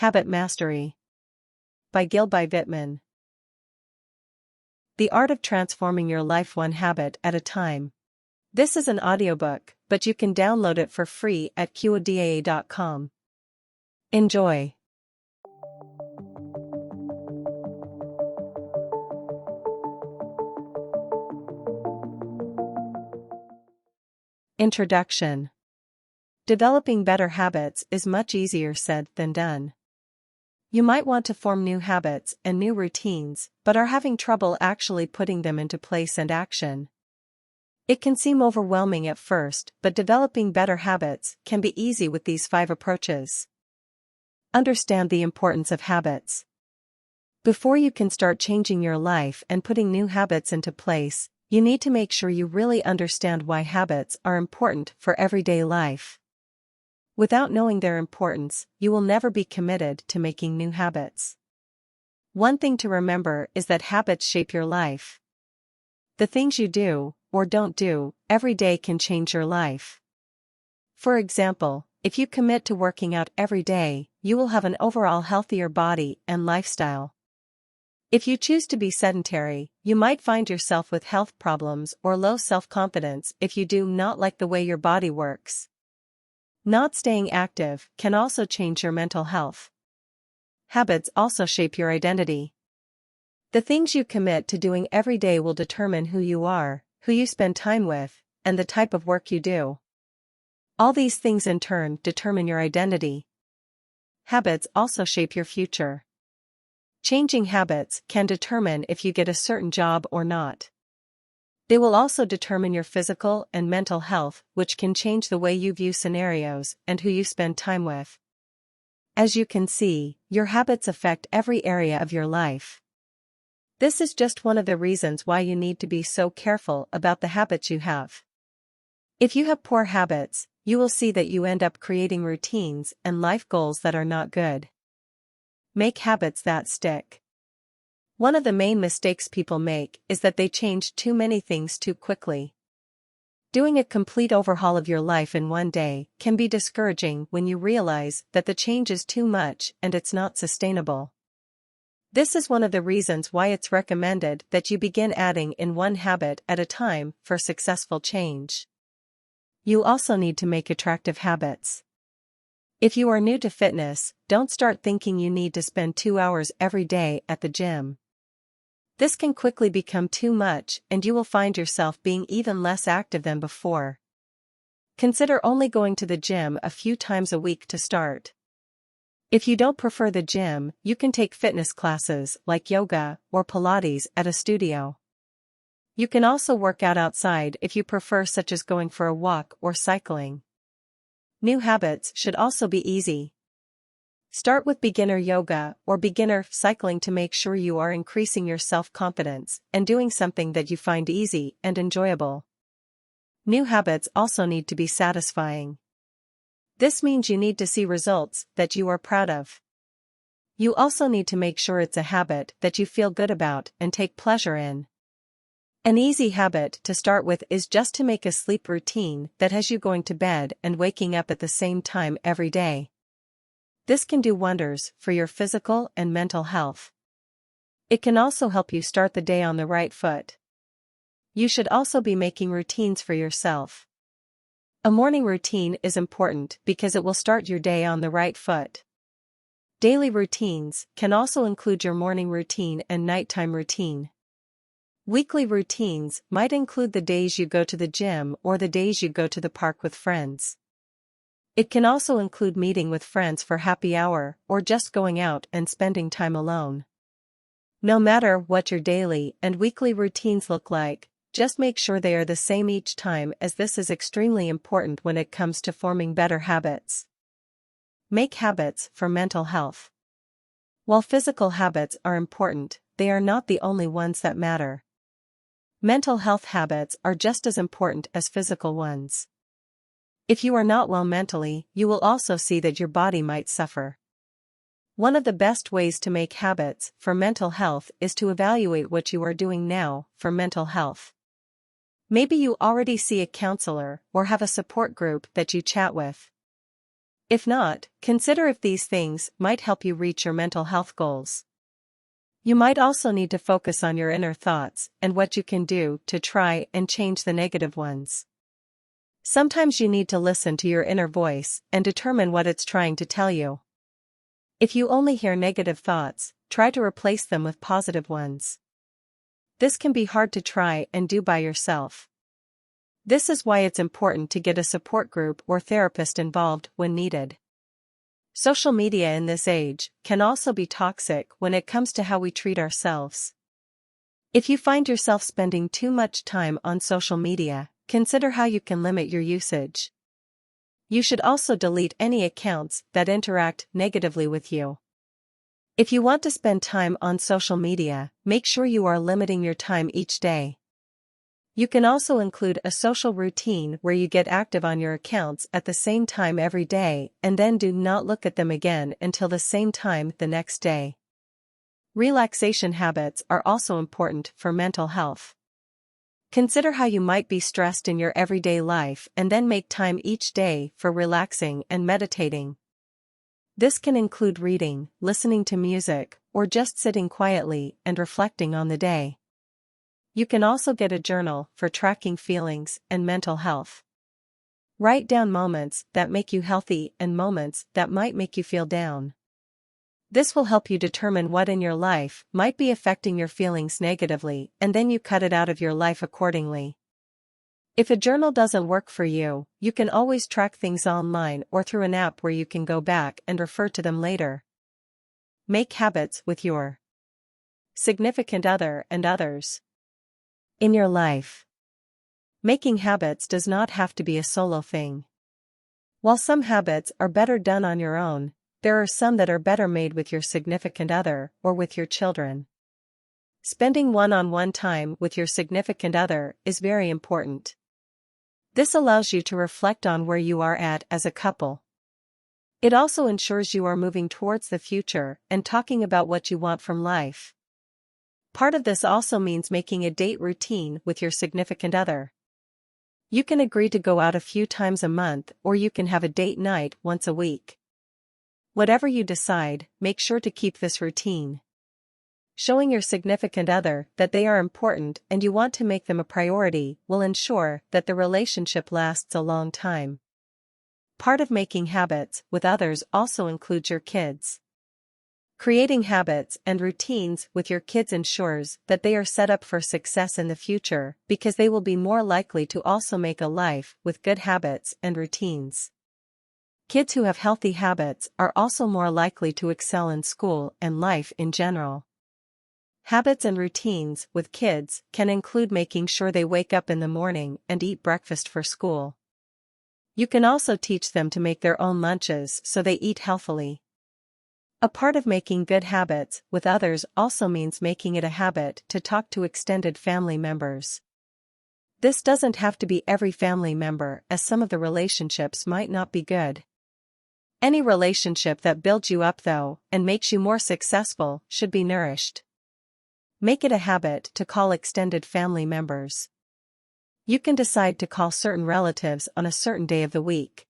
Habit Mastery by Gilbi Vitman. The Art of Transforming Your Life One Habit at a Time. This is an audiobook, but you can download it for free at qodaa.com. Enjoy. Introduction. Developing better habits is much easier said than done. You might want to form new habits and new routines, but are having trouble actually putting them into place and action. It can seem overwhelming at first, but developing better habits can be easy with these 5 approaches. Understand the importance of habits. Before you can start changing your life and putting new habits into place, you need to make sure you really understand why habits are important for everyday life. Without knowing their importance, you will never be committed to making new habits. One thing to remember is that habits shape your life. The things you do, or don't do, every day can change your life. For example, if you commit to working out every day, you will have an overall healthier body and lifestyle. If you choose to be sedentary, you might find yourself with health problems or low self-confidence if you do not like the way your body works. Not staying active can also change your mental health. Habits also shape your identity. The things you commit to doing every day will determine who you are, who you spend time with, and the type of work you do. All these things in turn determine your identity. Habits also shape your future. Changing habits can determine if you get a certain job or not. They will also determine your physical and mental health, which can change the way you view scenarios and who you spend time with. As you can see, your habits affect every area of your life. This is just one of the reasons why you need to be so careful about the habits you have. If you have poor habits, you will see that you end up creating routines and life goals that are not good. Make habits that stick. One of the main mistakes people make is that they change too many things too quickly. Doing a complete overhaul of your life in one day can be discouraging when you realize that the change is too much and it's not sustainable. This is one of the reasons why it's recommended that you begin adding in one habit at a time for successful change. You also need to make attractive habits. If you are new to fitness, don't start thinking you need to spend 2 hours every day at the gym. This can quickly become too much and you will find yourself being even less active than before. Consider only going to the gym a few times a week to start. If you don't prefer the gym, you can take fitness classes like yoga or Pilates at a studio. You can also work out outside if you prefer, such as going for a walk or cycling. New habits should also be easy. Start with beginner yoga or beginner cycling to make sure you are increasing your self-confidence and doing something that you find easy and enjoyable. New habits also need to be satisfying. This means you need to see results that you are proud of. You also need to make sure it's a habit that you feel good about and take pleasure in. An easy habit to start with is just to make a sleep routine that has you going to bed and waking up at the same time every day. This can do wonders for your physical and mental health. It can also help you start the day on the right foot. You should also be making routines for yourself. A morning routine is important because it will start your day on the right foot. Daily routines can also include your morning routine and nighttime routine. Weekly routines might include the days you go to the gym or the days you go to the park with friends. It can also include meeting with friends for happy hour or just going out and spending time alone. No matter what your daily and weekly routines look like, just make sure they are the same each time, as this is extremely important when it comes to forming better habits. Make habits for mental health. While physical habits are important, they are not the only ones that matter. Mental health habits are just as important as physical ones. If you are not well mentally, you will also see that your body might suffer. One of the best ways to make habits for mental health is to evaluate what you are doing now for mental health. Maybe you already see a counselor or have a support group that you chat with. If not, consider if these things might help you reach your mental health goals. You might also need to focus on your inner thoughts and what you can do to try and change the negative ones. Sometimes you need to listen to your inner voice and determine what it's trying to tell you. If you only hear negative thoughts, try to replace them with positive ones. This can be hard to try and do by yourself. This is why it's important to get a support group or therapist involved when needed. Social media in this age can also be toxic when it comes to how we treat ourselves. If you find yourself spending too much time on social media, consider how you can limit your usage. You should also delete any accounts that interact negatively with you. If you want to spend time on social media, make sure you are limiting your time each day. You can also include a social routine where you get active on your accounts at the same time every day and then do not look at them again until the same time the next day. Relaxation habits are also important for mental health. Consider how you might be stressed in your everyday life and then make time each day for relaxing and meditating. This can include reading, listening to music, or just sitting quietly and reflecting on the day. You can also get a journal for tracking feelings and mental health. Write down moments that make you healthy and moments that might make you feel down. This will help you determine what in your life might be affecting your feelings negatively, and then you cut it out of your life accordingly. If a journal doesn't work for you, you can always track things online or through an app where you can go back and refer to them later. Make habits with your significant other and others in your life. Making habits does not have to be a solo thing. While some habits are better done on your own, there are some that are better made with your significant other or with your children. Spending one-on-one time with your significant other is very important. This allows you to reflect on where you are at as a couple. It also ensures you are moving towards the future and talking about what you want from life. Part of this also means making a date routine with your significant other. You can agree to go out a few times a month, or you can have a date night once a week. Whatever you decide, make sure to keep this routine. Showing your significant other that they are important and you want to make them a priority will ensure that the relationship lasts a long time. Part of making habits with others also includes your kids. Creating habits and routines with your kids ensures that they are set up for success in the future because they will be more likely to also make a life with good habits and routines. Kids who have healthy habits are also more likely to excel in school and life in general. Habits and routines with kids can include making sure they wake up in the morning and eat breakfast for school. You can also teach them to make their own lunches so they eat healthily. A part of making good habits with others also means making it a habit to talk to extended family members. This doesn't have to be every family member, as some of the relationships might not be good. Any relationship that builds you up, though, and makes you more successful, should be nourished. Make it a habit to call extended family members. You can decide to call certain relatives on a certain day of the week.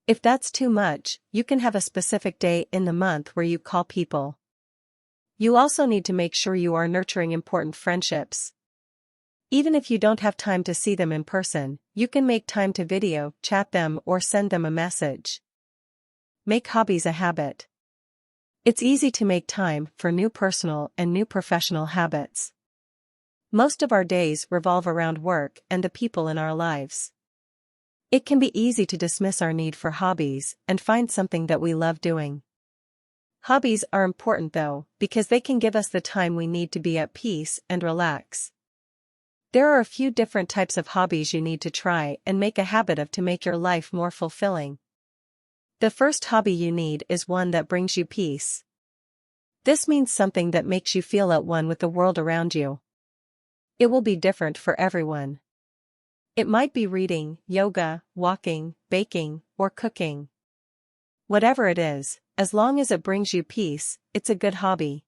If that's too much, you can have a specific day in the month where you call people. You also need to make sure you are nurturing important friendships. Even if you don't have time to see them in person, you can make time to video chat them or send them a message. Make hobbies a habit. It's easy to make time for new personal and new professional habits. Most of our days revolve around work and the people in our lives. It can be easy to dismiss our need for hobbies and find something that we love doing. Hobbies are important, though, because they can give us the time we need to be at peace and relax. There are a few different types of hobbies you need to try and make a habit of to make your life more fulfilling. The first hobby you need is one that brings you peace. This means something that makes you feel at one with the world around you. It will be different for everyone. It might be reading, yoga, walking, baking, or cooking. Whatever it is, as long as it brings you peace, it's a good hobby.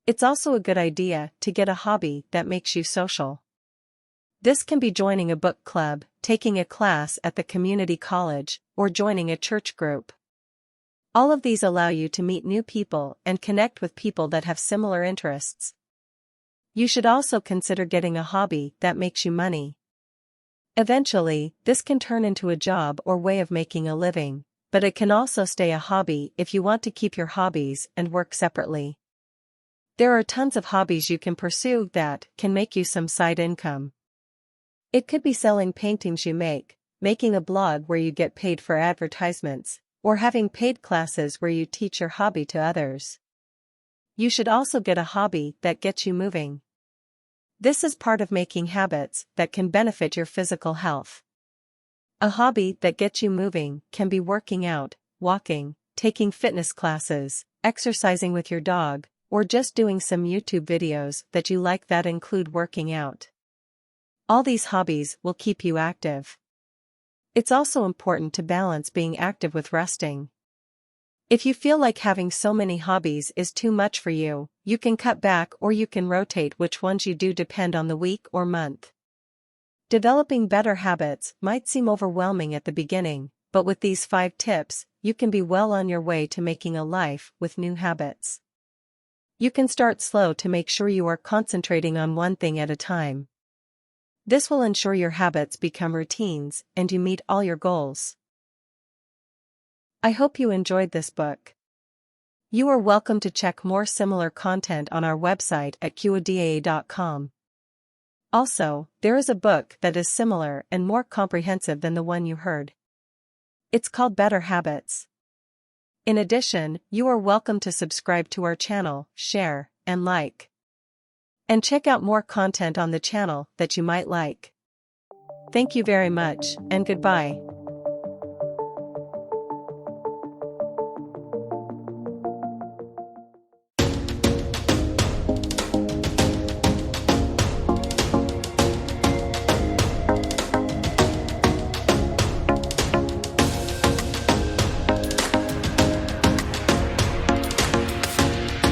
It's also a good idea to get a hobby that makes you social. This can be joining a book club, taking a class at the community college, or joining a church group. All of these allow you to meet new people and connect with people that have similar interests. You should also consider getting a hobby that makes you money. Eventually, this can turn into a job or way of making a living, but it can also stay a hobby if you want to keep your hobbies and work separately. There are tons of hobbies you can pursue that can make you some side income. It could be selling paintings you make, making a blog where you get paid for advertisements, or having paid classes where you teach your hobby to others. You should also get a hobby that gets you moving. This is part of making habits that can benefit your physical health. A hobby that gets you moving can be working out, walking, taking fitness classes, exercising with your dog, or just doing some YouTube videos that you like that include working out. All these hobbies will keep you active. It's also important to balance being active with resting. If you feel like having so many hobbies is too much for you, you can cut back or you can rotate which ones you do depend on the week or month. Developing better habits might seem overwhelming at the beginning, but with these 5 tips, you can be well on your way to making a life with new habits. You can start slow to make sure you are concentrating on one thing at a time. This will ensure your habits become routines and you meet all your goals. I hope you enjoyed this book. You are welcome to check more similar content on our website at qodaa.com. Also, there is a book that is similar and more comprehensive than the one you heard. It's called Better Habits. In addition, you are welcome to subscribe to our channel, share, and like. And check out more content on the channel that you might like. Thank you very much, and goodbye.